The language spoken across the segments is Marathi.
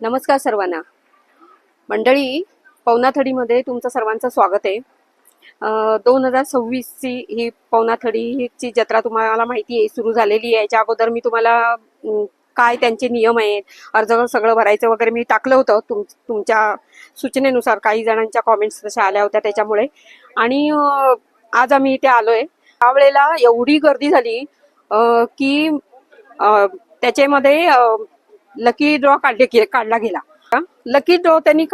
नमस्कार सर्वांना. मंडळी, पवनाथडीमध्ये तुमचं सर्वांचं स्वागत आहे. 2026ची ही पवनाथडीची जत्रा तुम्हाला माहिती आहे सुरू झालेली आहे. याच्या अगोदर मी तुम्हाला काय त्यांचे नियम आहेत, अर्ज सगळं भरायचं वगैरे मी टाकलं होतं तुमच्या सूचनेनुसार. काही जणांच्या कॉमेंट्स तशा आल्या होत्या त्याच्यामुळे. आणि आज आम्ही इथे आलोय. त्यावेळेला एवढी गर्दी झाली की त्याच्यामध्ये लकी ड्रॉ काढला गेला. लकी ड्रॉ त्यांनी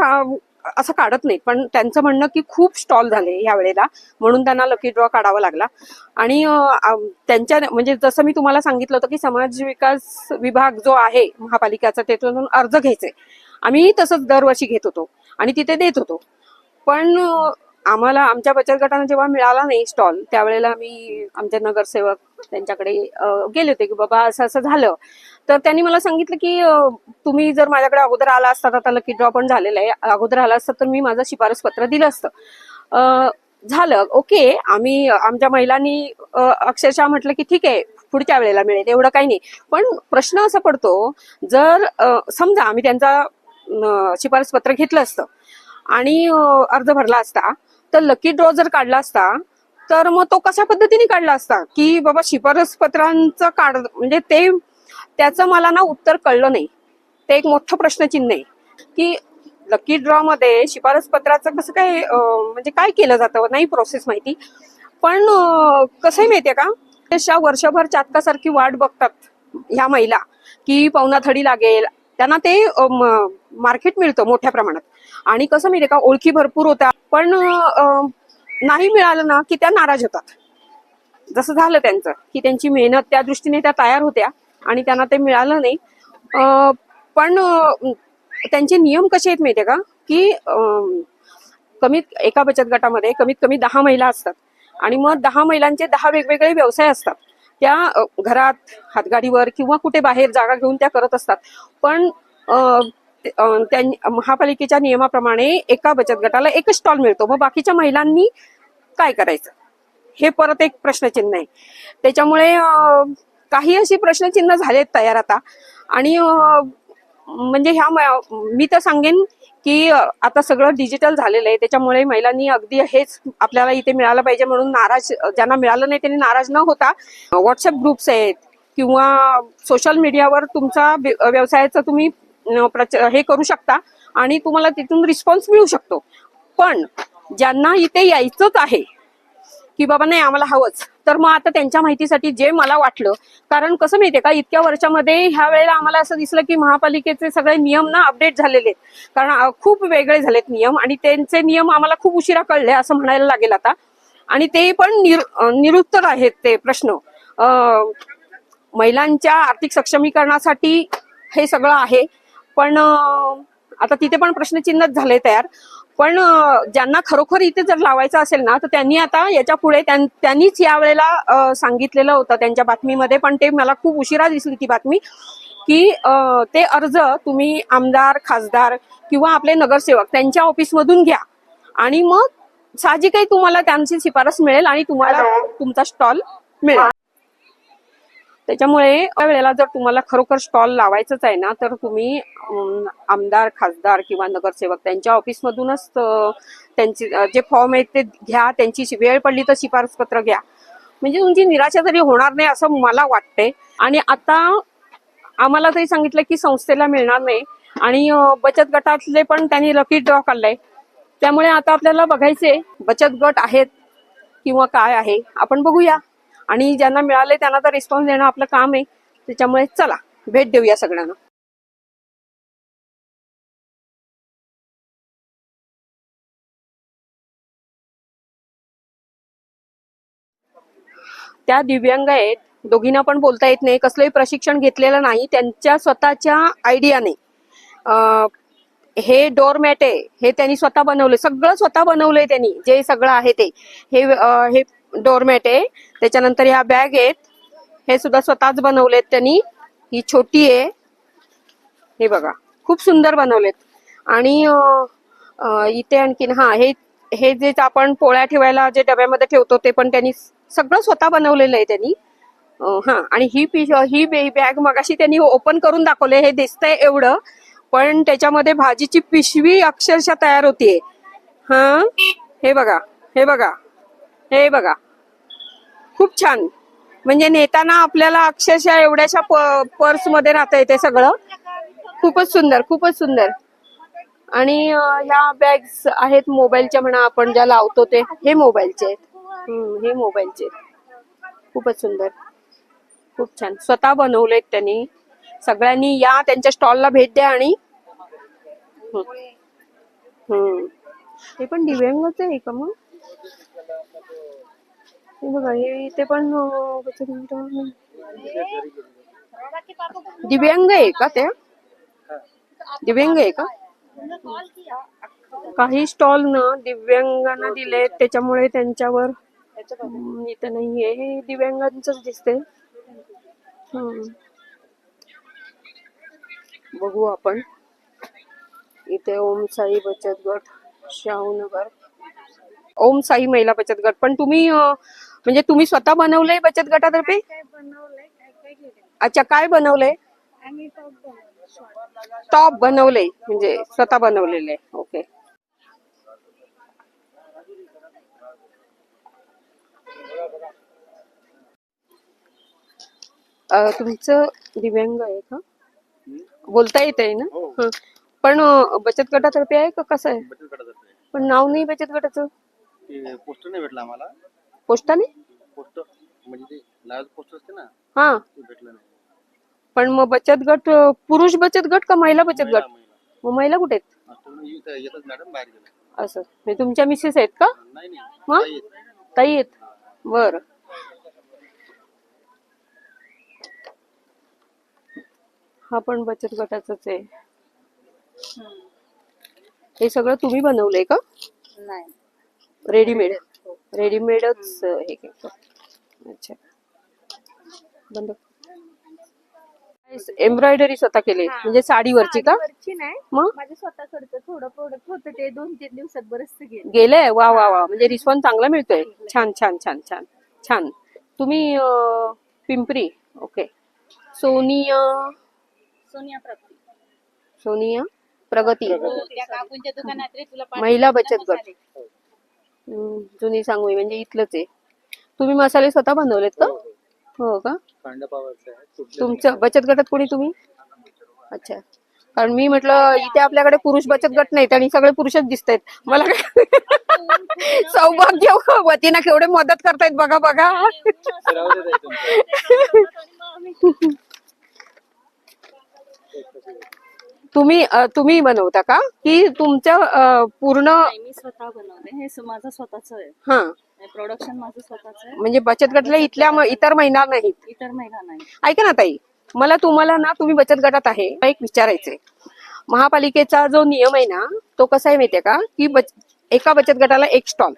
असं काढत नाही, पण त्यांचं म्हणणं की खूप स्टॉल झाले या वेळेला, म्हणून त्यांना लकी ड्रॉ काढावा लागला. आणि त्यांच्या म्हणजे जसं मी तुम्हाला सांगितलं होतं की समाज विकास विभाग जो आहे महापालिकेचा, त्यातून अर्ज घ्यायचे. आम्ही तसंच दरवर्षी घेत होतो आणि तिथे देत होतो. पण आम्हाला आमच्या बचत गटाने जेव्हा मिळाला नाही स्टॉल, त्यावेळेला आम्ही आमचे नगरसेवक त्यांच्याकडे गेले होते की बाबा असं असं झालं. तर त्यांनी मला सांगितलं की तुम्ही जर माझ्याकडे अगोदर आला असतात, आता लकी ड्रॉ पण झालेला आहे, अगोदर आला असतात तर मी माझं शिफारस पत्र दिलं असतं. झालं ओके. आम्ही आमच्या महिलांनी अक्षरशः म्हटलं की ठीक आहे, पुढच्या वेळेला मिळेल, एवढं काही नाही. पण प्रश्न असा पडतो, जर समजा आम्ही त्यांचा शिफारस पत्र घेतलं असतं आणि अर्ज भरला असता, तर लकी ड्रॉ जर काढला असता तर मग तो कशा पद्धतीने काढला असता की बाबा शिफारस पत्रांचं म्हणजे त्याचं मला ना उत्तर कळलं नाही. ते एक मोठं प्रश्नचिन्ह आहे की लकी ड्रॉ मध्ये शिफारस पत्राचं कसं काय म्हणजे काय केलं जातं, नाही प्रोसेस माहिती. पण कसंही माहितीये का, अशा वर्षभर चातकासारखी वाट बघतात ह्या महिला की पवनाथडी लागेल. त्यांना ते मार्केट मिळतं मोठ्या प्रमाणात. आणि कसं माहितीये का, ओळखी भरपूर होत्या, पण नाही मिळालं ना की त्या नाराज होतात. जसं झालं त्यांचं की त्यांची मेहनत त्या दृष्टीने त्या तयार होत्या आणि त्यांना ते मिळालं नाही. पण त्यांचे नियम कसे आहेत माहितीये का, की एका बचत गटामध्ये कमीत कमी 10 महिला असतात आणि मग 10 महिलांचे 10 वेगवेगळे व्यवसाय असतात. त्या घरात, हातगाडीवर किंवा कुठे बाहेर जागा घेऊन त्या करत असतात. पण महापालिकेच्या नियमाप्रमाणे एका बचत गटाला एकच स्टॉल मिळतो. मग बाकीच्या महिलांनी काय करायचं, हे परत एक प्रश्नचिन्ह आहे. त्याच्यामुळे काही अशी प्रश्नचिन्ह झालेत तयार आता. आणि म्हणजे मी तर सांगेन की आता सगळं डिजिटल झालेलं आहे, त्याच्यामुळे महिलांनी अगदी हेच आपल्याला इथे मिळालं पाहिजे म्हणून ज्यांना मिळालं नाही त्यांनी नाराज न होता, व्हॉट्सअप ग्रुप्स आहेत किंवा सोशल मीडियावर तुमचा व्यवसायाचं तुम्ही हे करू शकता आणि तुम्हाला तिथून रिस्पॉन्स मिळू शकतो. पण ज्यांना इथे यायचंच आहे की बाबा नाही आम्हाला हवंच, तर मग आता त्यांच्या माहितीसाठी जे मला वाटलं, कारण कसं माहितीये का, इतक्या वर्षामध्ये ह्या वेळेला आम्हाला असं दिसलं की महापालिकेचे सगळे नियम ना अपडेट झालेले आहेत. कारण खूप वेगळे झालेत नियम आणि त्यांचे नियम आम्हाला खूप उशिरा कळले असं म्हणायला लागेल आता. आणि ते पण निरुत्तर आहेत ते प्रश्न. महिलांच्या आर्थिक सक्षमीकरणासाठी हे सगळं आहे, पण आता तिथे पण प्रश्नचिन्हच झाले तयार. पण ज्यांना खरोखर इथे जर लावायचं असेल ना, तर त्यांनी आता याच्या पुढे त्यांनीच यावेळेला सांगितलेलं होतं त्यांच्या बातमीमध्ये, पण ते मला खूप उशिरा दिसली ती बातमी, की ते अर्ज तुम्ही आमदार, खासदार किंवा आपले नगरसेवक त्यांच्या ऑफिसमधून घ्या आणि मग साहजिकही तुम्हाला त्यांची शिफारस मिळेल आणि तुम्हाला तुमचा स्टॉल मिळेल. त्याच्यामुळे वेळेला जर तुम्हाला खरोखर स्टॉल लावायचंच आहे ना, तर तुम्ही आमदार, खासदार किंवा नगरसेवक त्यांच्या ऑफिसमधूनच त्यांचे जे फॉर्म आहेत ते घ्या. त्यांची वेळ पडली तर शिफारस पत्र घ्या, म्हणजे तुमची निराशा तरी होणार नाही असं मला वाटते. आणि आता आम्हाला तरी सांगितलं की संस्थेला मिळणार नाही आणि बचत गटातले पण त्यांनी लकी ड्रॉ काढलाय. त्यामुळे आता आपल्याला बघायचे बचत गट आहेत किंवा काय आहे, आपण बघूया. आणि ज्यांना मिळाले त्यांना तर रिस्पॉन्स देणं आपलं काम आहे. त्याच्यामुळे चला भेट देऊया सगळ्यांना. त्या दिव्यांग आहेत, दोघींना पण बोलता येत नाही, कसलंही प्रशिक्षण घेतलेलं नाही, त्यांच्या स्वतःच्या आयडियाने हे डोरमॅट आहे हे त्यांनी स्वतः बनवले, सगळं स्वतः बनवलंय त्यांनी, जे सगळं आहे ते. हे डोरमॅट आहे. त्याच्यानंतर ह्या बॅग आहेत, हे सुद्धा स्वतःच बनवलेत त्यांनी. ही छोटी आहे, हे बघा खूप सुंदर बनवलेत. आणि इथे आणखीन हे जे आपण पोळ्या ठेवायला जे डब्यामध्ये ठेवतो ते पण त्यांनी सगळं स्वतः बनवलेलं आहे त्यांनी. आणि ही बॅग मगाशी त्यांनी ओपन करून दाखवले, हे दिसतंय एवढं, पण त्याच्यामध्ये भाजीची पिशवी अक्षरशः तयार होतीये. हा, हे बघा, हे बघा, हे बघा, खूप छान. म्हणजे नेताना आपल्याला अक्षरशः एवढ्याशा पर्स मध्ये राहता येते सगळं. खूपच सुंदर, खूपच सुंदर. आणि ह्या बॅग्स आहेत मोबाईलच्या म्हणा, आपण ज्या लावतो ते, हे मोबाईलचे आहेत. हे मोबाईलचे. खूपच सुंदर, खूप छान. स्वतः बनवलेत त्यांनी. सगळ्यांनी या, त्यांच्या स्टॉलला भेट द्या. आणि हे पण दिव्यांगच आहे का मग? हे बघा, हे इथे पण दिव्यांग आहे का? त्या दिव्यांग आहे का? काही स्टॉल ना दिव्यांगांना दिले, त्याच्यामुळे त्यांच्यावर इथं नाहीये. हे दिव्यांगांचंच दिसते. बघू आपण. इथे ओम साई बचत गट, शाहूनगर. ओम साई महिला बचत गट. पण तुम्ही म्हणजे तुम्ही स्वतः बनवलंय बचत गटातर्फे? अच्छा, काय बनवलंय? टॉप बनवलंय, म्हणजे स्वतः बनवलेलं आहे. ओके. तुमचं दिव्यांग आहे का? बोलता येत आहे ना? पण बचत गटातर्फे आहे का कसं आहे? बचत गटातर्फे. पण नाव नाही बचत गटाचं. पोस्टर नाही भेटला आम्हाला. पोस्टाने? पोस्टर म्हणजे ते लाईव्ह पोस्टर असते ना, हा, ते भेटलं नाही. पण मग बचत गट पुरुष बचत गट का महिला बचत गट? मग महिला कुठे आहेत? येतात मॅडम, बाहेर गेले. असं म्हणजे तुमच्या मिसेस आहेत का? नाही मग नाही, ताई आहेत. बर. हा पण बचत गटाचंच आहे. हे सगळं तुम्ही बनवलंय का? नाही, रेडीमेड. रेडीमेडच हे केलं. अच्छा, बंद. एम्ब्रॉयडरी स्वतः केली म्हणजे साडीवरची का? नाही, मग माझं स्वतःकडचं थोडं प्रोडक्ट होतं, ते 2-3 दिवसात बरंच गेलंय. वा वा वा, म्हणजे रिस्पॉन्स चांगला मिळतोय. छान छान छान छान छान. तुम्ही पिंपरी. ओके. सोनिया प्रगती महिला बचत गट, जुनी सांगवी, म्हणजे इथलंच आहे. तुम्ही मसाले स्वतः बनवलेत का? हो का? तुमचं बचत गटात कोणी तुम्ही? अच्छा, कारण मी म्हटलं इथे आपल्याकडे पुरुष बचत गट नाहीत आणि सगळे पुरुषच दिसत आहेत मला. सौभाग्यवतीनं केवढे मदत करतायत बघा बघा. तुम्ही बनवता का की तुमच्या पूर्ण? मी स्वतः बनवते, हे माझं स्वतःच आहे. हा, प्रोडक्शन माझं स्वतःच आहे. म्हणजे बचत गटाला इथल्या इतर महिला नाहीत? इतर महिला नाही. ऐका ना ताई, मला तुम्हाला ना, तुम्ही बचत गटात आहे, एक विचारायचंय. महापालिकेचा जो नियम आहे ना, तो कसा आहे माहितीये का, की एका बचत गटाला एक स्टॉल,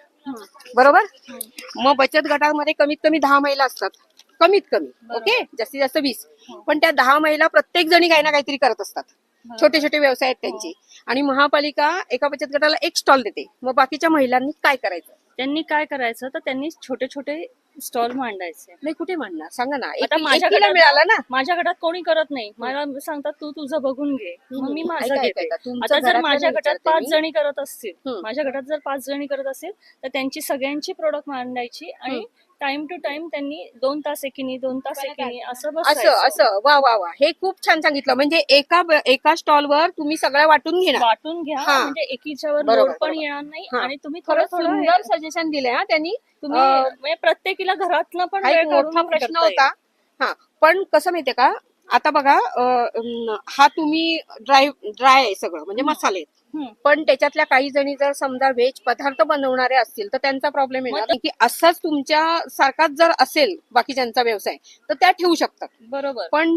बरोबर? मग बचत गटामध्ये कमीत कमी 10 महिला असतात, कमीत कमी. ओके, जास्तीत जास्त 20. पण त्या 10 महिला प्रत्येक जणी काही ना काहीतरी करत असतात. छोटे छोटे व्यवसाय आहेत त्यांचे. आणि महापालिका एका बचत गटाला एक स्टॉल देते. मग बाकीच्या महिलांनी काय करायचं? त्यांनी काय करायचं, तर त्यांनी छोटे छोटे स्टॉल मांडायचे. नाही, कुठे मांडणार सांगा ना. आता माझ्या एकीला मिळाला ना. माझ्या गटात कोणी करत नाही. मला सांगतात तू तुझं बघून घे, मग मी माझं ऐका, घेते. ऐका, तुमचं आता जर घरातलं माझ्या नाही गटात विचारते 5 मी. जणी करत असतील, हम्म. माझ्या गटात जर 5 जणी करत असेल, तर त्यांची सगळ्यांची प्रोडक्ट मांडायची आणि टाइम टू टाइम त्यांनी 2 तास एकीने 2 तास एकीने असं असं बसायचं. असं. वा वा वा, हे खूप छान सांगितलं. म्हणजे एका स्टॉलवर तुम्ही सगळ्या वाटून घेणार. वाटून घ्या, हा. म्हणजे एकीच्यावर बरोबर, लोड पण बरोबर. येणार नाही. हा. आणि तुम्ही थोडं खरंच थोडं सुंदर सजेशन दिलंय हा त्यांनी. तुम्ही म्हणजे प्रत्येकीला घरातनं पण हा वेळ एक मोठा काढून प्रश्न करता येईल. होता. हा, पण कसं माहितीये का, आता बघा, हा तुम्ही ड्राय आहे सगळं, म्हणजे मसाले. पण त्याच्यातल्या काही जणी जर समजा व्हेज पदार्थ बनवणारे असतील तर त्यांचा प्रॉब्लेम येणार नाही की असंच तुमच्या सारखाच जर असेल बाकीच्यांचा व्यवसाय तर त्या ठेवू शकतात. बरोबर. पण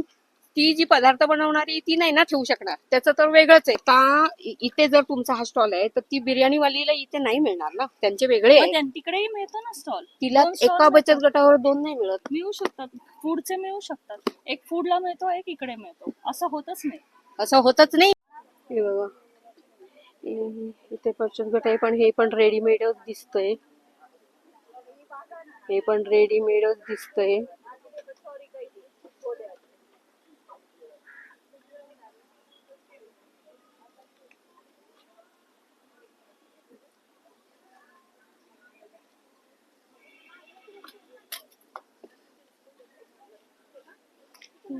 ती जी पदार्थ बनवणारी ती नाही ना ठेवू शकणार, त्याचं तर वेगळंच आहे. का इथे जर तुमचा हा स्टॉल आहे तर ती बिर्याणीवालीला इथे नाही मिळणार ना, त्यांचे वेगळे आहे. तिकडेही मिळतो ना स्टॉल. तिला एका बचत गटावर 2 नाही मिळत. मिळू शकतात, फूडचे मिळू शकतात. एक फूडला मिळतो, एक इकडे मिळतो, असं होतच नाही. असं होतच नाही. हे बघा, इथे बचत गट आहे, पण हे पण रेडीमेडच दिसतंय. हे पण रेडीमेडच दिसतंय.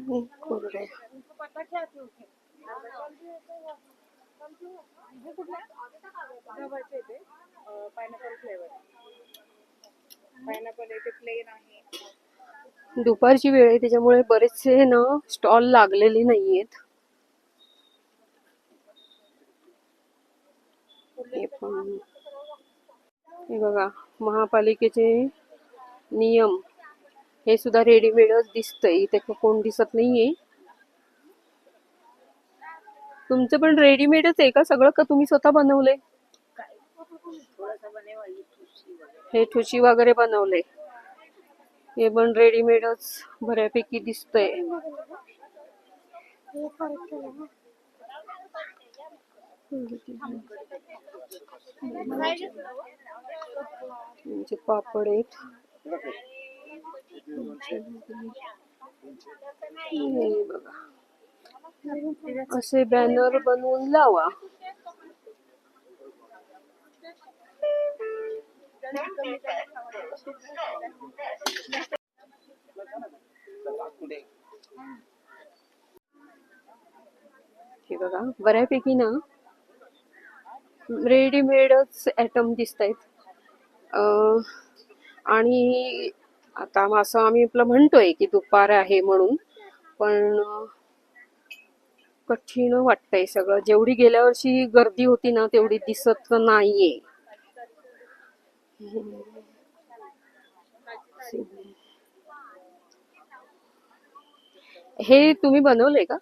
कुरडे. दुपारची वेळ आहे त्याच्यामुळे बरेचसे ना स्टॉल लागलेले नाहीयेत. हे पण हे बघा महापालिकेचे नियम हे सुद्धा रेडीमेडच दिसतंय. इथे कोण दिसत नाहीये. तुमचं पण रेडीमेडच आहे का सगळं, का तुम्ही स्वतः बनवलंय? हे ठुशी वगैरे बनवले. हे पण रेडीमेडच बऱ्यापैकी दिसतंय. पापड आहेत. हे बघा असे बॅनर बनवून लावा. हे बघा बऱ्यापैकी ना रेडीमेडच आयटम दिसत आहेत. आणि आता असं आम्ही आपलं म्हणतोय की दुपार आहे म्हणून, पण कठीण वाटतंय सगळं. जेवढी गेल्या वर्षी गर्दी होती ना तेवढी दिसत नाहीये. हे तुम्ही बनवलंय का?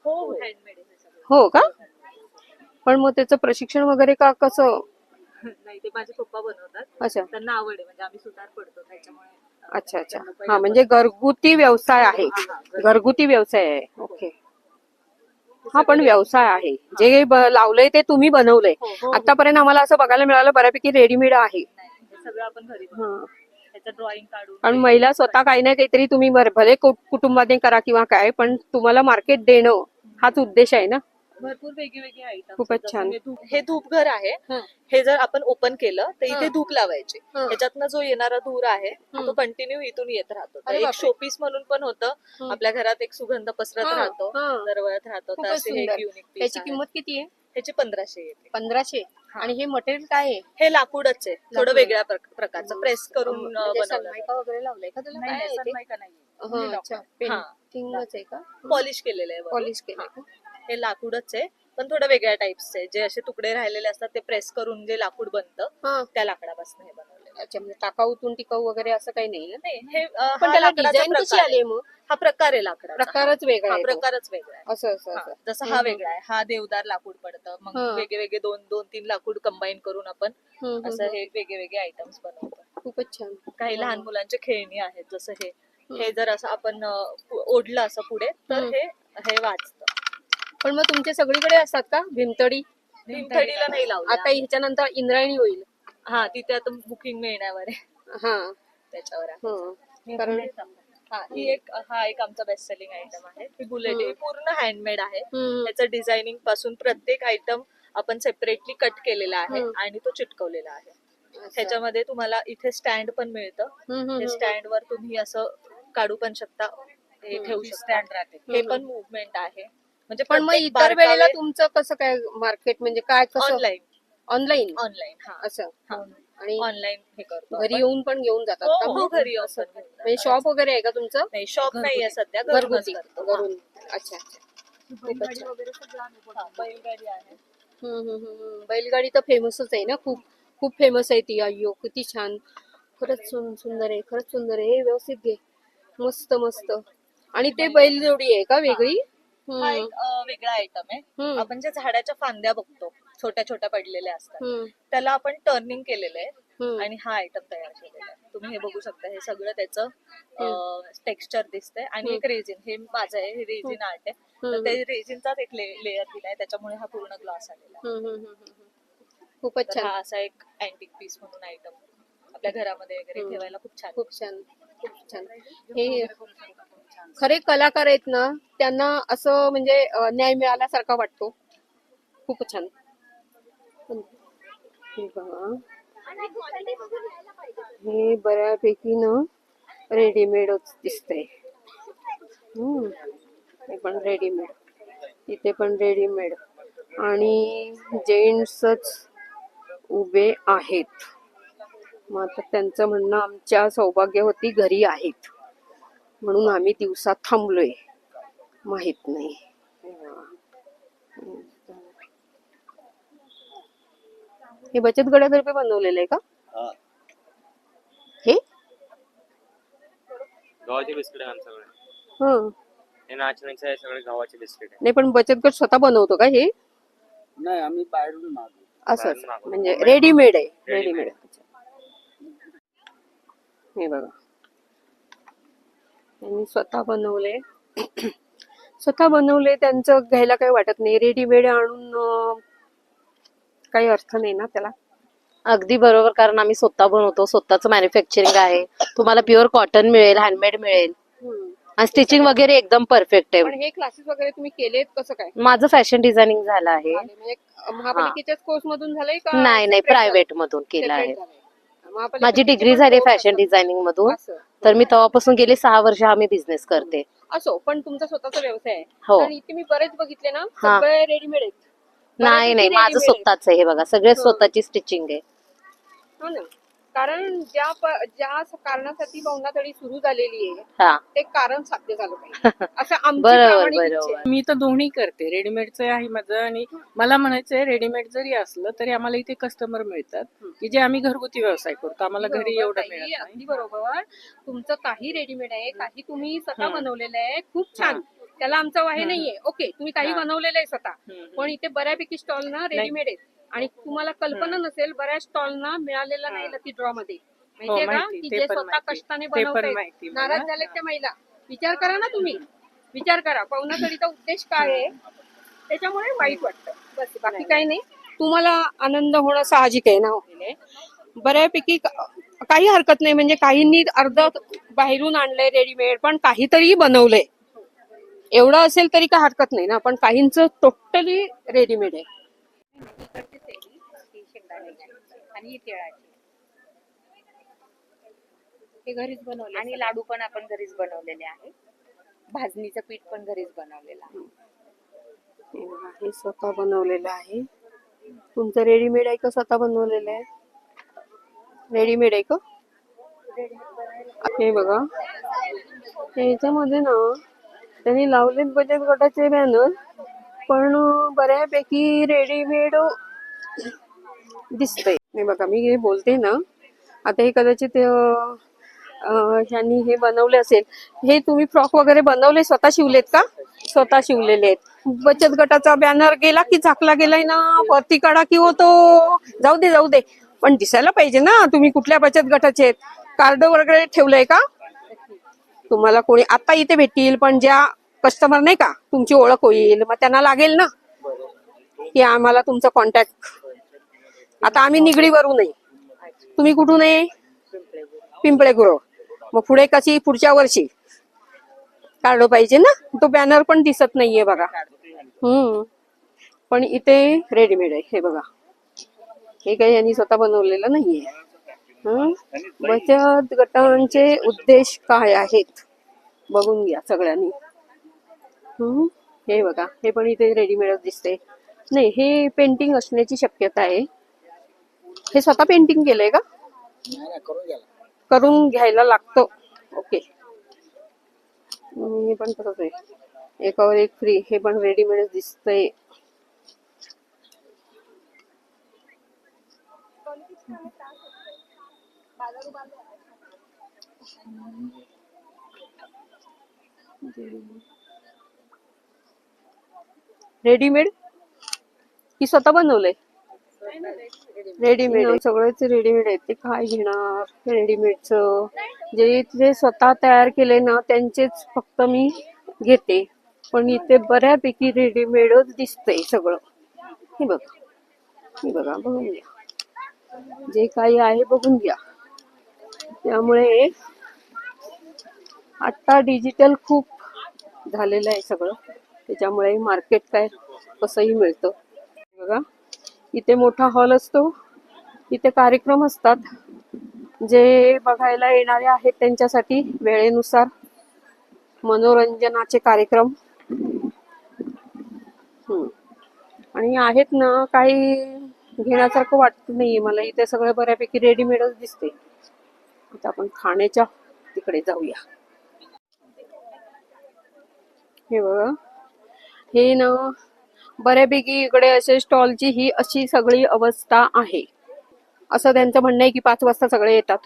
हो का? पण मग त्याचं प्रशिक्षण वगैरे का कसं? नाही, ते माझे पप्पा बनवतात. अच्छा त्यांना आवड आहे, म्हणजे आम्ही सुतार पडतो त्याच्यामुळे. अच्छा अच्छा. हा म्हणजे घरगुती व्यवसाय आहे. घरगुती व्यवसाय आहे. ओके. हा पण व्यवसाय आहे. जे लावलंय ते तुम्ही बनवलंय. आतापर्यंत आम्हाला असं बघायला मिळालं बऱ्यापैकी रेडीमेड आहे. नाही, हे सगळं आपण घरी हा. त्याचं ड्रॉइंग काढून. कारण महिला स्वतः काही ना काहीतरी तुम्ही भले कुटुंबाने करा किंवा काय, पण तुम्हाला मार्केट देणं हाच उद्देश आहे ना. भरपूर वेगवेगळे आयटम. खूपच छान. हे धूपघर आहे. हे जर आपण ओपन केलं तर इथे धूप लावायचे. हं. त्याच्यातनं जो येणारा धूर आहे तो कंटिन्यू इथून येत राहतो. तर अरे एक बापरे. शोपीस म्हणून पण होतं. आपल्या घरात एक सुगंध पसरत हं, राहतो, हं. दरवळत राहतो. तर खूपच असे हे सुंदर. युनिक पीस त्याची आहे. किंमत किती आहे? ह्याची 1500 येते. 1500. आणि हे मटेरियल काय आहे? हे लाकूडच आहे, थोडं लाकूड. वेगळ्या प्रकारचं प्रेस करून म्हणजे बनवलं सनमायका वगैरे लावलंय का त्याला? काय आहे ते? नाही, अच्छा पेंटिंगच आहे का? पॉलिश केलेलं आहे वरून. पॉलिश केलंय का? हे लाकूडच आहे, पण थोडं वेगळ्या टाइप्सचे आहे. जे असे तुकडे राहिलेले असतात ते प्रेस करून जे लाकूड बनतं हा. त्या लाकडापासून हे बनवलेलं आहे. अच्छा म्हणजे टाकाऊतून टिकाऊ वगैरे असं काही नाही ना? नाही, हे पण हा त्याला लाकडाचा डिझाईन कशी प्रकार आहे. आली मग? हा प्रकार आहे लाकडाचा. प्रकारच वेगळा हा आहे तो. प्रकारच वेगळा आहे. असं असं हा, असं. जसं हा वेगळा आहे. हा देवदार लाकूड पडतं. मग हा. वेगळे दोन तीन लाकूड कंबाईन करून आपण हम्म, असं हे वेगळे आयटम्स बनवतो. खूपच छान. काही लहान मुलांचे खेळणी आहेत, जसं हे जर असं आपण ओढलं असं पुढे तर हे वाचतं. पण मग तुमचे सगळीकडे असतात का भीमतडी? भीमथडीला नाही लावलं. आता ह्याच्यानंतर इंद्रायणी होईल. हा, तिथे आता बुकिंग मिळण्यावर आहे. हा. त्याच्यावर आहे. हं. कारण हा एक आमचा बेस्ट सेलिंग आयटम आहे. ही बुलेट आहे, पूर्ण हँडमेड आहे. हम्म. त्याचं डिझायनिंग पासून प्रत्येक आयटम आपण सेपरेटली कट केलेला आहे आणि तो चिटकवलेला आहे. ह्याच्यामध्ये तुम्हाला इथे स्टँड पण मिळतं. हे स्टँड वर तुम्ही असं काढू पण शकता, हे ठेवू शकता. हे पण मुवमेंट आहे. म्हणजे पण मग इतर वेळेला तुमचं कसं काय मार्केट म्हणजे काय कसं? ऑनलाईन ऑनलाईन हा असं. हा. आणि ऑनलाईन हे करतो घरी आपण. येऊन पण घेऊन जातात का? हो, घरी येऊन पण घेऊन म्हणजे जातात. शॉप वगैरे आहे का तुमचं? नाही, शॉप नाहीये सध्या, घरूनच घरगुती करतो. घरून. अच्छा बैलगाडी वगैरे सगळं आम्ही बनवतो. बैलगाडी आहे. बैलगाडी तर फेमसच आहे ना. खूप खूप फेमस आहे ती. अय्यो किती छान. खरंच सुंदर आहे. खरंच सुंदर आहे. हे व्यवस्थित घे. मस्त मस्त. आणि ते बैलजोडी आहे का वेगळी? हा एक वेगळा आयटम आहे. आपण जे झाडाच्या फांद्या बघतो, छोट्या छोट्या पडलेल्या असतात, त्याला आपण टर्निंग केलेलं आहे आणि हा आयटम तयार केलेला आहे. तुम्ही हे बघू शकता. हे सगळं त्याचं टेक्स्चर दिसतंय. आणि एक रेझिन, हे माझं आहे, हे रेझिन आर्ट आहे. तर ते रेझिनचाच एक लेअर दिलाय, त्याच्यामुळे हा पूर्ण ग्लास आलेला आहे. खूपच तर छान. हा असा एक अँटिक पीस म्हणून आयटम आपल्या घरामध्ये वगैरे ठेवायला खूप छान. खूप छान. खूप छान. हे खरे कलाकार आहेत ना, त्यांना असं म्हणजे न्याय मिळाल्यासारखा वाटतो. खूपच छान. हे बघा, हे बऱ्यापैकी ना रेडीमेडच दिसतंय. हे पण रेडीमेड, इथे पण रेडीमेड आणि जेंट्सच उभे आहेत. मग आता त्यांचं म्हणणं आमच्या सौभाग्यवती घरी आहेत म्हणून आम्ही दिवसात थांबलोय, माहित नाही. हे बचत गटातर्फे बनवलेलं आहे का हा. हे? गव्हाचे बिस्किट आहे आमच्याकडे. हं. हे नाचणीचे आहे सगळे गव्हाचे बिस्किट आहे. नाही पण बचत गट स्वतः बनवतो का हे? नाही, आम्ही बाहेरून मागवतो. असं बाहेरून मागवतो. म्हणजे रेडीमेड आहे. रेडीमेड. रेडीमेड. हे बघा, त्यांनी स्वतः बनवले. स्वतः बनवले, त्यांचं घ्यायला काही वाटत नाही. रेडीमेड आणून काही अर्थ नाही ना त्याला. अगदी बरोबर, कारण आम्ही स्वतः बनवतो, स्वतःच मॅन्युफॅक्चरिंग आहे. तुम्हाला प्युअर कॉटन मिळेल, हँडमेड मिळेल आणि स्टिचिंग वगैरे एकदम परफेक्ट पण आहे. हे क्लासेस वगैरे तुम्ही केलेत कसं काय? माझं फॅशन डिझायनिंग झालं आहे. म्हणजे महापालिकेच्याच कोर्स मधून झालंय का? नाही नाही, separate प्रायव्हेट मधून केलं separate आहे. झालंय? महापालिकेचे माझी डिग्री पण झाली course फॅशन असतात. डिझायनिंग मधून. असं. तर मी तेव्हापासून गेले 6 वर्ष आम्ही बिझनेस करते. असो, पण तुमचा स्वतःचा व्यवसाय आहे. हो. आणि इथे मी बरेच बघितले ना, हा. सगळे रेडीमेड आहेत. नाही नाही, बऱ्यापैकी माझं readymade आहेत. स्वतःच आहे. हे बघा, सगळे हो. स्वतःची स्टिचिंग आहे. हो ना, कारण ज्या कारणासाठी पवनातडी सुरू झालेली आहे हा, ते कारण साध्य झालं पाहिजे असं आमची बरोबर प्रामाणिक इच्छा आहे. बरोबर. मी तर दोन्ही करते. रेडीमेडचं आहे माझं आणि मला म्हणायचंय रेडीमेड जरी असलं तरी आम्हाला इथे कस्टमर मिळतात की जे आम्ही घरगुती व्यवसाय करतो. आम्हाला घरी बरोबर, एवढं ताई, मिळत नाही. अगदी बरोबर. तुमचं काही रेडीमेड आहे, काही तुम्ही स्वतः हं. बनवलेलं आहे, खूप छान. त्याला आमचं वाहे हं. नाहीये. ओके, तुम्ही काही हं. बनवलेलं आहे स्वतः, हं. पण इथे बऱ्यापैकी स्टॉल ना रेडीमेड आहेत. आणि तुम्हाला कल्पना नसेल, बऱ्याच स्टॉलना मिळालेला नाही लकी ड्रॉ मध्ये, माहितीये का? माहिती. की ते जे पण स्वतः माहिती. कष्टाने ते पण बनवतायत. माहिती मला. नाराज झालेत त्या महिला. विचार करा ना तुम्ही, विचार करा पवनातडीचा उद्देश काय आहे, त्याच्यामुळे वाईट वाटतं. बस, बाकी काही नाही. तुम्हाला आनंद होणं साहजिक आहे ना. बऱ्यापैकी काही हरकत नाही. म्हणजे काहींनी अर्ध बाहेरून आणलंय रेडीमेड, पण काहीतरी बनवलंय, एवढं असेल तरी काय हरकत नाही ना. पण काहींचं टोटली रेडीमेड आहे. आणि तिळाची हे घरीच बनवले आणि लाडू पण आपण घरीच बनवलेले आहे. भाजणीचं पीठ पण घरीच बनवलेलं आहे. हे बघा, हे स्वतः बनवलेलं आहे. तुमचं रेडीमेड आहे का स्वतः बनवलेलं आहे? रेडीमेड आहे का? हे बघा, याच्यामध्ये ना त्यांनी लावलेत बचत गटाचे बॅनर, पण बऱ्यापैकी रेडीमेड दिसतंय. हे बघा, मी हे बोलते ना, आता हे कदाचित ह्यांनी हे बनवले असेल. हे तुम्ही फ्रॉक वगैरे बनवले, स्वतः शिवलेत का? स्वतः शिवलेले आहेत. बचत गटाचा बॅनर गेला की झाकला गेलाय ना, वरती काढा की होतो. जाऊ दे जाऊ दे, पण दिसायला पाहिजे ना तुम्ही कुठल्या बचत गटाचे आहेत. कार्ड वगैरे ठेवलंय का? तुम्हाला कोणी आता इथे भेटतील, पण ज्या कस्टमर नाही का तुमची ओळख होईल, मग त्यांना लागेल ना की आम्हाला तुमचा कॉन्टॅक्ट. आता आम्ही निगडीवरून आहे, तुम्ही कुठून आहे? पिंपळे गुरव. मग पुढे कशी पुढच्या वर्षी कार्ड पाहिजे ना. तो बॅनर पण दिसत नाहीये बघा. पण इथे रेडीमेड आहे. हे बघा, हे काही यांनी स्वतः बनवलेलं नाहीये. बचत गटांचे उद्देश काय आहेत बघून घ्या सगळ्यांनी. हे बघा, हे पण इथे रेडीमेडच दिसते. नाही, हे पेंटिंग असण्याची शक्यता आहे. हे स्वतः पेंटिंग केलंय का? करून घ्यायला लागतं. ओके, हे पण तसंच आहे. एकावर एक फ्री. हे पण रेडीमेडच दिसतंय. रेडीमेड की स्वतः बनवलंय? रेडीमेड. सगळेच रेडीमेड आहेत. ते काय घेणार रेडीमेडचं? जे स्वतः तयार केले ना त्यांचेच फक्त मी घेते. पण इथे बऱ्यापैकी रेडीमेडच दिसतंय सगळं. हे बघा, हे बघा, बघून घ्या. जे काही आहे बघून घ्या. त्यामुळे आता डिजिटल खूप झालेलं आहे सगळं, त्याच्यामुळे मार्केट काय कसंही मिळतं. बघा, इथे मोठा हॉल असतो, इथे कार्यक्रम असतात. जे बघायला येणारे आहेत त्यांच्यासाठी वेळेनुसार मनोरंजनाचे कार्यक्रम आणि आहेत ना काही घेण्यासारखं वाटत नाहीये मला, इथे सगळं बऱ्यापैकी रेडीमेडच दिसते. आता आपण खाण्याच्या तिकडे जाऊया. हे बघा, हे ना बऱ्यापैकी इकडे असे स्टॉलची ही अशी सगळी अवस्था आहे. असं त्यांचं म्हणणं आहे की 5 वाजता सगळे येतात.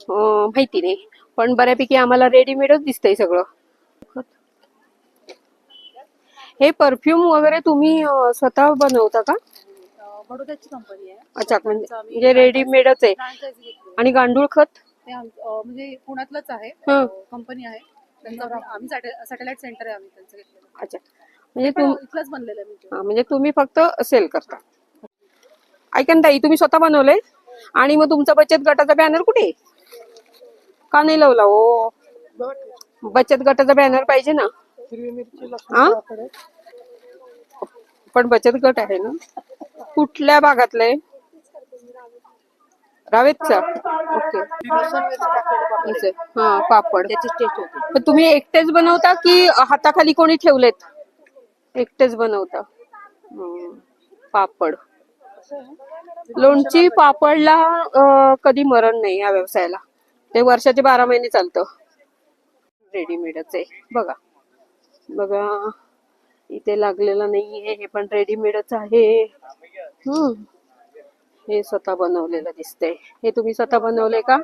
माहिती नाही, पण बऱ्यापैकी आम्हाला रेडीमेडच दिसतंय सगळं. हे परफ्यूम वगैरे तुम्ही स्वतः बनवता का? बडोद्याची कंपनी आहे. अच्छा, म्हणजे रेडीमेडच आहे. आणि गांडूळ खत? ते म्हणजे पुण्यातलंच आहे, हं. कंपनी आहे त्यांचं. आम्ही सॅटेलाइट सेंटर आहे आम्ही त्यांचं घेतलेलं. अच्छा, म्हणजे पण इथलंच बनलेलं आहे म्हणजे. म्हणजे तुम्ही फक्त सेल करता. ऐका ना ताई, तुम्ही स्वतः बनवले आणि मग तुमचा बचत गटाचा बॅनर कुठे आहे? का नाही लावला? हो, बचत गटाचा बॅनर पाहिजे ना. हा? पण बचत गट आहे ना. कुठल्या भागातले? रावेतचा. ओके. हा, पापड. पण तुम्ही एकटेच बनवता की हाताखाली कोणी ठेवलेत? एकटेच बनवता. पापड, लोणची पापडला कधी मरण नाही या व्यवसायाला. ते वर्षाचे 12 महिने चालतं. रेडीमेडच आहे बघा. बघा, इथे लागलेलं नाहीये, हे पण रेडीमेडच आहे. हे स्वतः बनवलेलं दिसतंय. हे तुम्ही स्वतः बनवलंय का?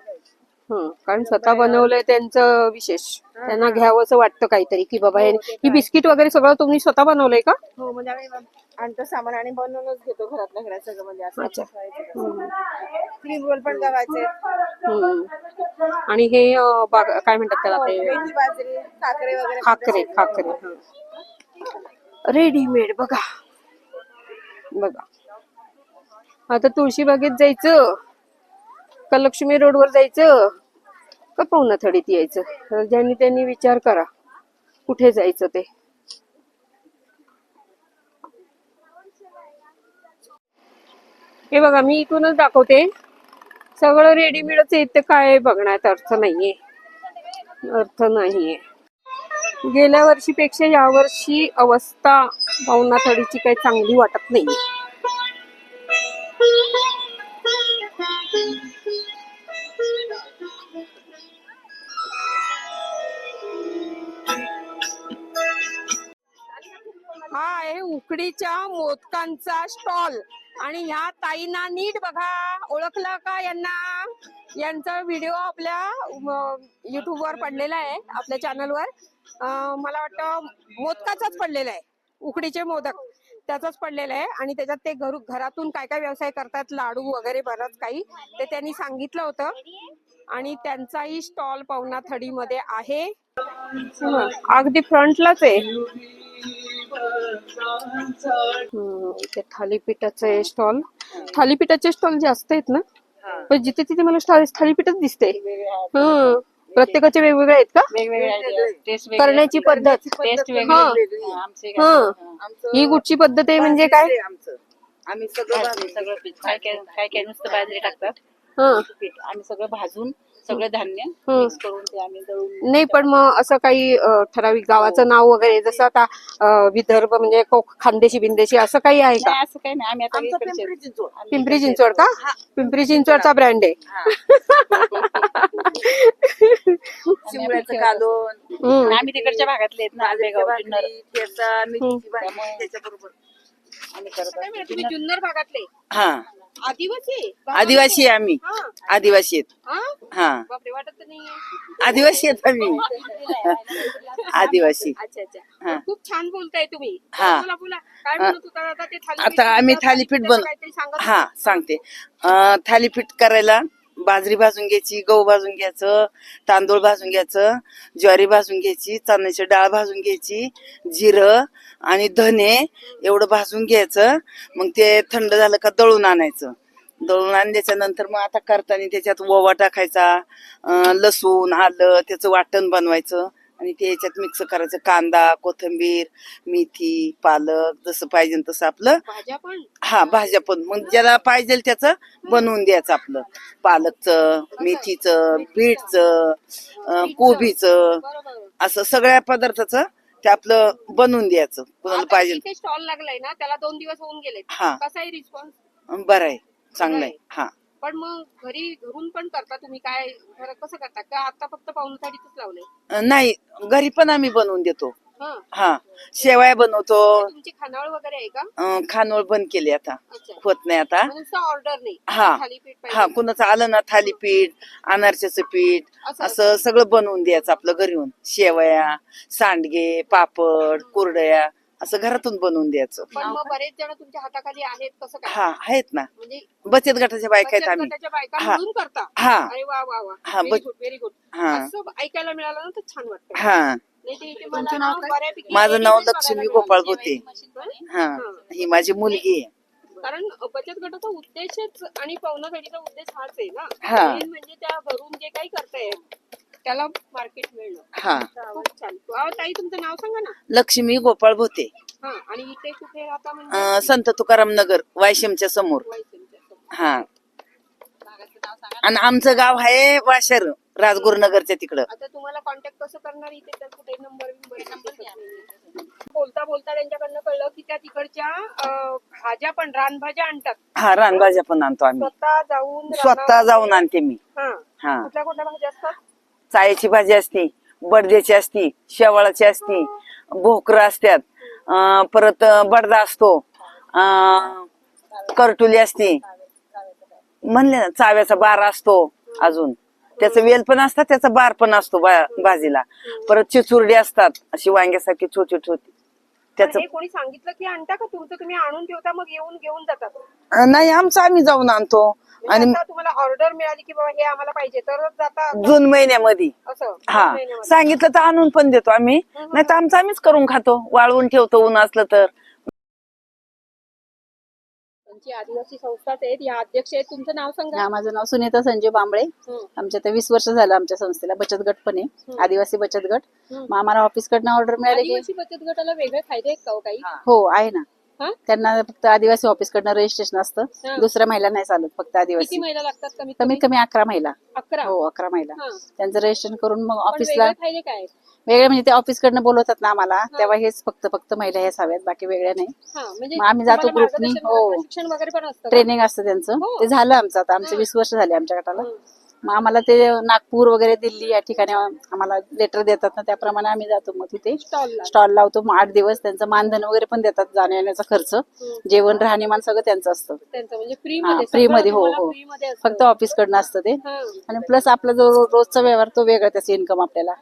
कारण स्वतः बनवलंय त्यांचं विशेष. त्यांना घ्यावंसं वाटतं काहीतरी की बाबा ही बिस्किट वगैरे सगळं तुम्ही स्वतः बनवलंय का? हो, म्हणजे आम्ही आणतो सामान आणि बनवूनच घेतो घरातल्या घरात सगळं. म्हणजे अच्छा. क्रीम रोल पण करायचे. आणि हे काय म्हणतात त्याला ते? मेथी बाजरी, खाकरे वगैरे. खाकरे. रेडीमेड बघा. आता तुळशीबागेत जायचं का लक्ष्मी रोडवर जायचं का पवनाथडीत यायचं? तर ज्यांनी त्यांनी विचार करा कुठे जायचं ते. हे बघा, मी इथूनच दाखवते. सगळं रेडीमेडच येते, काय बघण्यात अर्थ नाहीये. गेल्या वर्षीपेक्षा यावर्षी अवस्था पवनाथडीची काही चांगली वाटत नाही. हा आहे उकडीच्या मोदकांचा स्टॉल. आणि ह्या ताईंना नीट बघा, ओळखलं का यांना? यांचा व्हिडिओ आपल्या युट्यूबवर पडलेला आहे, आपल्या चॅनलवर. मला वाटतं मोदकाचाच पडलेला आहे, उकडीचे मोदक त्याचाच पडलेला आहे. आणि त्याच्यात ते घरातून काय काय व्यवसाय करतात, लाडू वगैरे बरंच काही, ते त्यांनी सांगितलं होतं. आणि त्यांचाही स्टॉल पवनाथडीमध्ये आहे, अगदी फ्रंटलाच आहे. इथे थालीपीठाचं स्टॉल. थालीपीठाचे स्टॉल जास्त आहेत ना, पण जिथे तिथे मला थालीपीठच दिसते. प्रत्येकाचे वेगवेगळे आहेत का? करण्याची पद्धत. ही कुठची पद्धत आहे म्हणजे काय? आम्ही सगळं काय नुसतं बाजरी टाकतात. आम्ही सगळं भाजून सगळं धान्य मिक्स करून ते आम्ही दळून. नाही, पण मग असं काही ठराविक गावाचं नाव वगैरे, जसं आता विदर्भ म्हणजे खानदेशी बिंदेशी असं काही आहे का? असं काही नाही. आम्ही आता पिंपरी चिंचवड का? पिंपरी चिंचवडचा ब्रँड आहे. शिमळ्याचं कालवण. आम्ही तिकडच्या भागातले आहेत ना, त्याच्याबरोबर आम्ही करत. तुम्ही जुन्नर भागातले? हा, आदिवासी? आदिवासी आहे आम्ही. आदिवासी आहेत. हा, वाटत नाही. आदिवासी आहेत आम्ही. आदिवासी. अच्छा. खूप छान बोलताय तुम्ही. हा. बोला. काय म्हणत होता आता? ते आता आम्ही थालीपीठ सांगते. थालीपीठ करायला बाजरी भाजून घ्यायची, गहू भाजून घ्यायचं, तांदूळ भाजून घ्यायचं, ज्वारी भाजून घ्यायची, चण्याची डाळ भाजून घ्यायची, जिरं आणि धने एवढं भाजून घ्यायचं. मग ते थंड झालं का दळून आणायचं. दळून आणल्याच्या नंतर मग आता करताना त्याच्यात ओवा टाकायचा, लसूण, आलं, त्याचं वाटण बनवायचं आणि ते याच्यात मिक्स करायचं. कांदा, कोथिंबीर, मेथी, पालक, जसं पाहिजे तसं आपलं. भाज्या पण मग ज्याला पाहिजे त्याचं बनवून द्यायचं. आपलं पालकचं, मेथीचं, बीटचं, कोबीचं, असं सगळ्या पदार्थाचं ते आपलं बनवून द्यायचं कुणाला पाहिजे. स्टॉल लागलाय ना त्याला 2 दिवस होऊन गेले. हा. कसा आहे रिस्पॉन्स? बरं आहे, चांगलं आहे. हा, पण मग घरून पण करता तुम्ही काय कसं करता का आता फक्त पाहुणचाळीतच लावलंय? नाही घरी पण आम्ही बनवून देतो. हा. हा, शेवया बनवतो. तुमची खानावळ वगैरे आहे का? खानोळ बंद केली आता, अच्छा. होत नाही आता. नुसतं ऑर्डर नाही. हा. थालीपीठ हा, पाहिजे. कुणाचं आलं ना थालीपीठ, अनारच्याचं पीठ, असं सगळं बनवून द्यायचं आपलं घरी येऊन. शेवया, सांडगे, पापड, कुरडया असं घरातून बनवून द्यायचं. पण मग बरेच जण तुमच्या हाताखाली आहेत कसं काय? हा, आहेत ना, म्हणजे बचत गटाच्या बायका आहेत बचत आम्ही. गटाच्या बायका हा. मिळून करता? हा. अरे वा वा वा. हा, व्हेरी गुड. हा. असं ऐकायला मिळालं ना तर छान वाटतं. हा, नाही तर इथे मला ना बऱ्यापैकी माझं नाव रेडीमेड लक्ष्मी बघायला गोपाळ मिळालं. भोते. हा, ही माझी मुलगी आहे. कारण बचत गटाचा उद्देशच आणि पाहुणासाठीचा उद्देश हाच आहे ना. हा. मेन म्हणजे त्या घरून जे काही करताय त्याला मार्केट मिळणं. हा. खूप छान. ताई तुमचं नाव सांगा ना. लक्ष्मी गोपाळ भोते. हा. आणि इथे कुठे राहता म्हणजे? संत तुकाराम नगर, वायशमच्या समोर. वाईसनच्या समोर. हा, आणि आमचं गाव आहे वाशर, राजगुरुनगरच्या तिकडं. आता तुम्हाला कॉन्टॅक्ट कसं करणार इथे तर कुठे नंबर बोलता बोलता त्यांच्याकडनं कळलं की त्या तिकडच्या भाज्या पण रानभाज्या आणतात. हा, रानभाज्या पण आणतो आम्ही, स्वतः जाऊन आणते मी. हा. हा, कुठल्या कुठल्या भाज्या असतात? चायची भाजी असते, बडद्याची असती, शेवाळाची असती, भोकर असतात, परत बडदा असतो, करटुली असते, म्हणले ना, चाव्याचा बार असतो, अजून त्याचा वेल पण असतात, त्याचा बार पण असतो भाजीला. परत चिचुरडी असतात अशी वांग्यासारखी छोटी छोटी. त्याच हे कोणी सांगितलं की आणता का तुमचं तुम्ही आणून ठेवता मग येऊन घेऊन जातात? नाही, आमचं आम्ही जाऊन आणतो. आणि आता तुम्हाला ऑर्डर मिळाली की बाबा हे आम्हाला पाहिजे तरच जाता जून महिन्यामध्ये. असं? हा, जून महिन्यामध्ये. सांगितलं तर आणून पण देतो आम्ही, नाही तर आमचं आम्हीच करून खातो, वाळवून ठेवतो ऊन असलं तर. त्यांची आदिवासी संस्थाच आहेत, या अध्यक्ष आहेत. तुमचं नाव सांगा. माझं नाव सुनीता संजय बांबळे. आमच्या आता 20 वर्ष झालं आमच्या संस्थेला. बचत गट पण आहे, आदिवासी बचत गट. मग आम्हाला ऑफिस कडनं ऑर्डर मिळाली की आदिवासी बचत गटाला वेगळे फायदे आहेत का हो काही? हो आहे ना. हा? त्यांना फक्त आदिवासी ऑफिस कडनं रजिस्ट्रेशन असतं, हा. दुसऱ्या महिला नाही चालत, फक्त किती आदिवासी. महिला लागतात कमीत कमीत कमी 11 महिला. 11? हो, 11 महिला. हा. त्यांचं रजिस्ट्रेशन करून मग पण ऑफिसला वेगळे फायदे काय आहेत? वेगळे म्हणजे ते ऑफिस कडनं बोलवतात ना आम्हाला, तेव्हा हेच फक्त महिला हेच हव्यात, बाकी वेगळ्या नाही. हा, म्हणजे मग आम्ही जातो तुम्हाला ग्रुपनी. मार्गदर्शन हो, वगैरे, प्रशिक्षण वगैरे पण असतं का? ट्रेनिंग असतं त्यांचं. हो. ते झालं आमचं आता, आमचे 20 वर्ष झाले आमच्या गटाला. मग आम्हाला ते नागपूर वगैरे दिल्ली या ठिकाणी आम्हाला लेटर देतात ना, त्याप्रमाणे आम्ही जातो. मग तिथे स्टॉल लावतो. मग 8 दिवस त्यांचं मानधन वगैरे पण देतात, जाण्या येण्याचा खर्च, जेवण राहणीमान सगळं त्यांचं असतं. त्यांचं म्हणजे फ्री मध्ये. हो हो, फक्त ऑफिस कडनं असतं ते. आणि प्लस आपला जो रोजचा व्यवहार तो वेगळा, त्याचं इन्कम आपल्याला.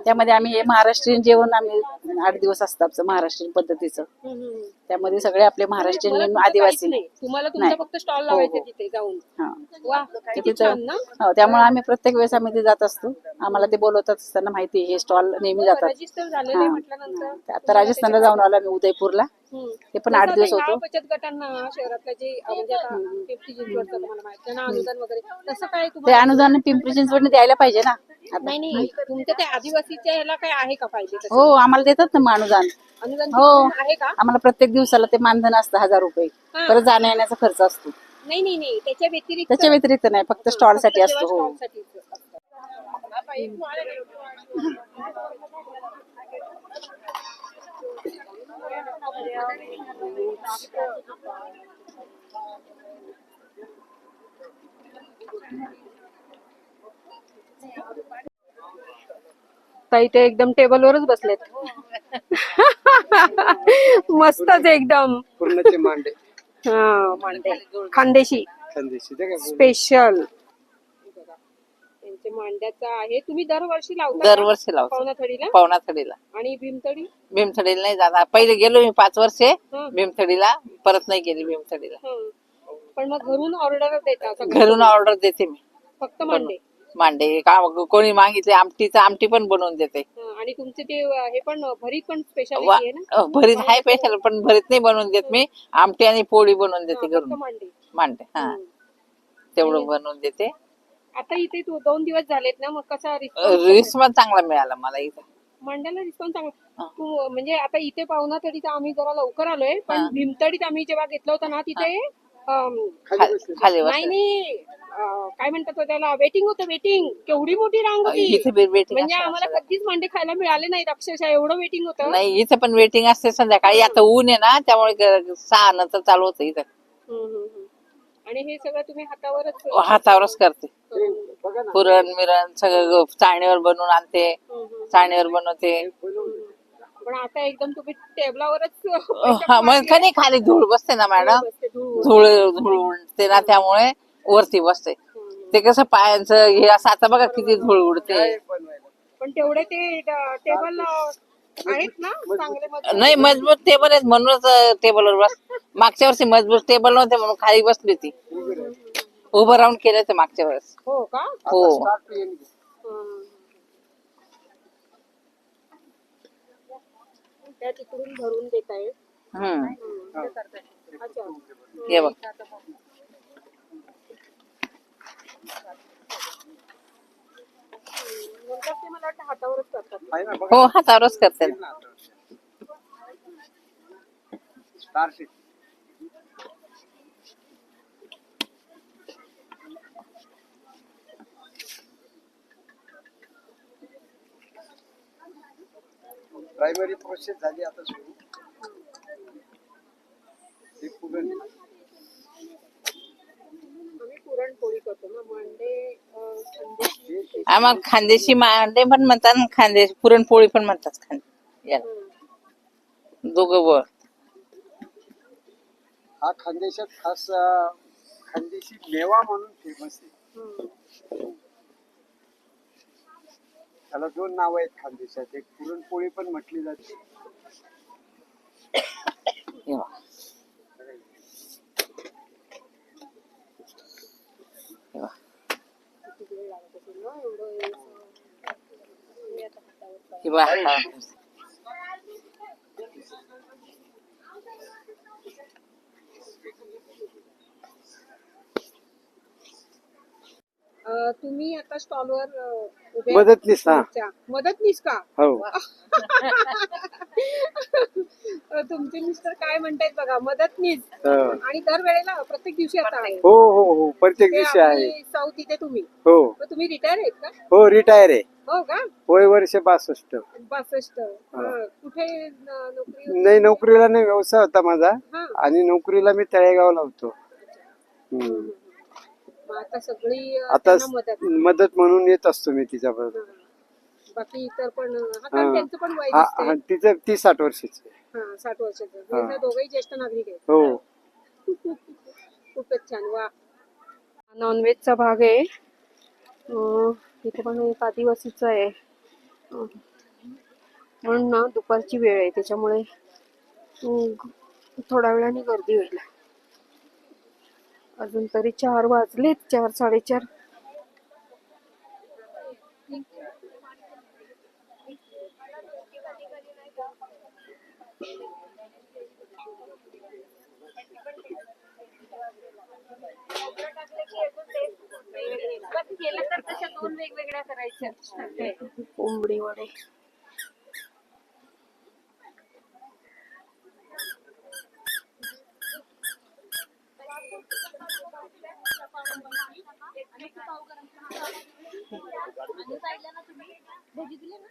त्यामध्ये आम्ही हे महाराष्ट्रीयन जेवण आम्ही 8 दिवस असतं आमचं महाराष्ट्रीयन पद्धतीचं. त्यामध्ये सगळे आपले महाराष्ट्रीयन आदिवासी. तुम्हाला तुमचा फक्त स्टॉल लावायचे तिथे जाऊन. हा, वा, किती छान ना. हो, त्यामुळे आम्ही प्रत्येक वेळेस आम्ही ते जात असतो. आम्हाला ते बोलवतात, त्यांना माहिती आहे हे स्टॉल नेहमी जातात. रजिस्टर झालेले म्हटल्यानंतर आता राजस्थानला जाऊन आलो आम्ही, उदयपूरला. ते पण 8 दिवस होतो. बचत गटांना शहरातल्या जे म्हणजे आता पिंपरी चिंचवडचं तुम्हाला माहिती आहे ना अनुदान वगैरे, तसं काय ते तुम्हाला? अनुदान पिंपरी चिंचवडने द्यायला पाहिजे ना आता. नाही तुमच्या त्या आदिवासीच्या ह्याला काय आहे का फायदे तसे? हो, आम्हाला देतात ना मग अनुदान. अनुदान हो, आहे का? आम्हाला प्रत्येक दिवसाला ते मानधन असतं 1000 रुपये. परत जाण्या येण्याचा खर्च असतो. नाही त्याच्या त्याच्या व्यतिरिक्त नाही, फक्त स्टॉल साठी असतो. हो, स्टॉलसाठी ताई ते एकदम टेबलवरच बसलेत. मस्तच एकदम. पूर्णचे मांडे हा, मांडे खानदेशी स्पेशल. त्यांचे मांड्याचा आहे. तुम्ही दरवर्षी लावता? दरवर्षी लावतो पावणाथडीला पावणाथडीला. आणि भीमथडी? भीमथडीला नाही जाणार. पहिले गेलो मी 5 वर्षे भीमथडीला, परत नाही गेली भीमथडीला. पण मग घरून ऑर्डर देता? घरून ऑर्डर देते मी. फक्त मांडे? मांडे का कोणी मागितले, आमटी पण बनवून देते. आणि तुमचे ते हे पण भरीत पण स्पेशालिटी आहे ना? भरीत आहे स्पेशल, पण भरीत नाही बनवून देत मी. आमटी आणि पोळी बनवून देते फक्त घरून. मांडे हा, तेवढं बनवून देते. आता इथे 2 दिवस झालेत ना, मग कसा रिस्पॉन्स चांगला मिळाला मला इथं. मांड्याला रिस्पॉन्स चांगला. म्हणजे आता इथे पावणाथडीत आम्ही जरा लवकर आलोय, पण भीमथडीत आम्ही जेव्हा घेतलं होतं ना तिथे खाली नाही बसले. नाही काय म्हणतात तो त्याला, वेटिंग होतं, वेटिंग. केवढी मोठी रांग होती. इथे वेटिंग म्हणजे आम्हाला कधीच मांडे खायला मिळाले नाहीत अक्षरशः, एवढं वेटिंग होतं. नाही, इथे पण वेटिंग असते संध्याकाळी. आता ऊन आहे ना, त्यामुळे 6 नंतर चालू होतं इथं. आणि हे सगळं तुम्ही हातावरच हातावरच करते. करून- पुरण मिरण सगळं चाळणीवर बनवून आणते, चाळणीवर बनवते. पण आता एकदम तुम्ही टेबलावरच मग कधी खाली धूळ बसते ना मॅडम, धूळ धूळ उडते ना, त्यामुळे वरती बसते. ते कसं पायांचं हे असं, आता बघा किती धूळ उडते. पण तेवढे ते टेबल आहेत ना चांगले मजबूत? नाही, मजबूत टेबल आहेत म्हणूनच टेबलवर बस. मागच्या वर्षी मजबूत टेबल नव्हते म्हणून खाली बसली ती. उभं राहून केलं ते मागच्या वेळेस. हो का? हो. त्या तिकडून भरून देत आहेत. अच्छा. हे बघ. नंतर ते मला वाटतं हातावरच करतात. हो, हातावरच करते ना. प्रायमरी प्रोसेस झाली आता सुरू. आम्ही पुरणपोळी करतो ना, मांडे खानदेशी. आम्हाला खानदेशी मांडे पण म्हणतात, खानदेशी पुरणपोळी पण म्हणतात. याला दोघं वर. हा खानदेशात खास खानदेशी मेवा म्हणून फेमस आहे. त्याला 2 नाव आहेत खानदेशात, एक पुरणपोळी पण म्हटली जाते. हे बघ. हे बघ. हे बघ, हा. तुम्ही आता स्टॉलवर उभे मदतनीस, हा. अच्छा, मदतनीस का? हो. तुमचे मिस्टर काय म्हणतायत बघा, मदतनीस. आणि दरवेळेला प्रत्येक दिवशी आता आहे. हो हो हो, प्रत्येक ते दिवशी आहे. आपली साऊथ इथे तुम्ही. हो मग तुम्ही रिटायर आहेत का? हो, रिटायर आहे. हो का? वय वर्ष 62. 62. कुठे नोकरी? नाही, नोकरीला नाही, व्यवसाय होता माझा. हा. आणि नोकरीला मी तळेगावला होतो. मग आता सगळी आता त्यांना मदत. मदत म्हणून येत असतो मी तिच्याबरोबर. बाकी इतर पण कारण त्यांचं पण वय हा, दिसतंय. तिचं 30-60 वर्षाची. 60 वर्षाचं. हे दोघंही ज्येष्ठ नागरिक आहेत. हो. खूपच छान. वा. नॉनव्हेजचा भाग आहे. इथे पण एक आदिवासीचं आहे. म्हणून ना दुपारची वेळ आहे, त्याच्यामुळे थोड्या वेळाने गर्दी होईल. अजून तरी 4 वाजलेत, 4 साडेचार. केलं तर तशा 2 वेगवेगळ्या करायच्या. कोंबडी वडे. आणि साईडला ना तुम्ही भजी दिले ना.